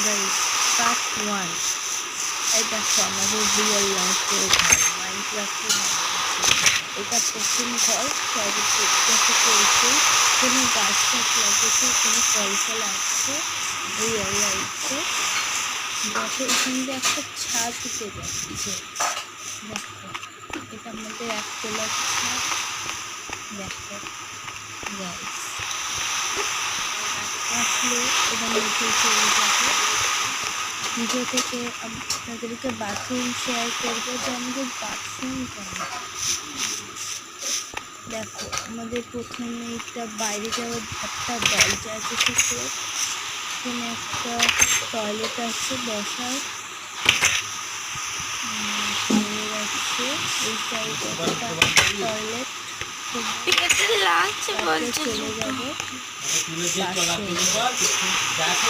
Guys part 1। এই দেখো আমাদের রিয়েল লাইফের ঘর, মাইনক্রাফটের এটা প্রথম ঘর। সর্বপ্রথম করেছে কোনো গাছ টাছ লাগিয়েছে, কোনো ফল ফল আসছে, এই আসছে। দেখো এখান দিয়ে একটা ছাদ উঠে যাচ্ছে। দেখো এটা আমাদের একতলার ছাদ। দেখো গাইস আসলে এটা নিচে চলে যাবে। ভিডিও থেকে আপনাদেরকে বাথরুম শেয়ার করবো যে আমাদের বাথরুম কেমন। দেখো আমাদের প্রথমে একটা বাইরে যাওয়ার একটা দরজা আছে, সেখানে এখানে একটা টয়লেট আছে বসার, আছে এই সাইডে একটা টয়লেট। চলে যাবো পাশে।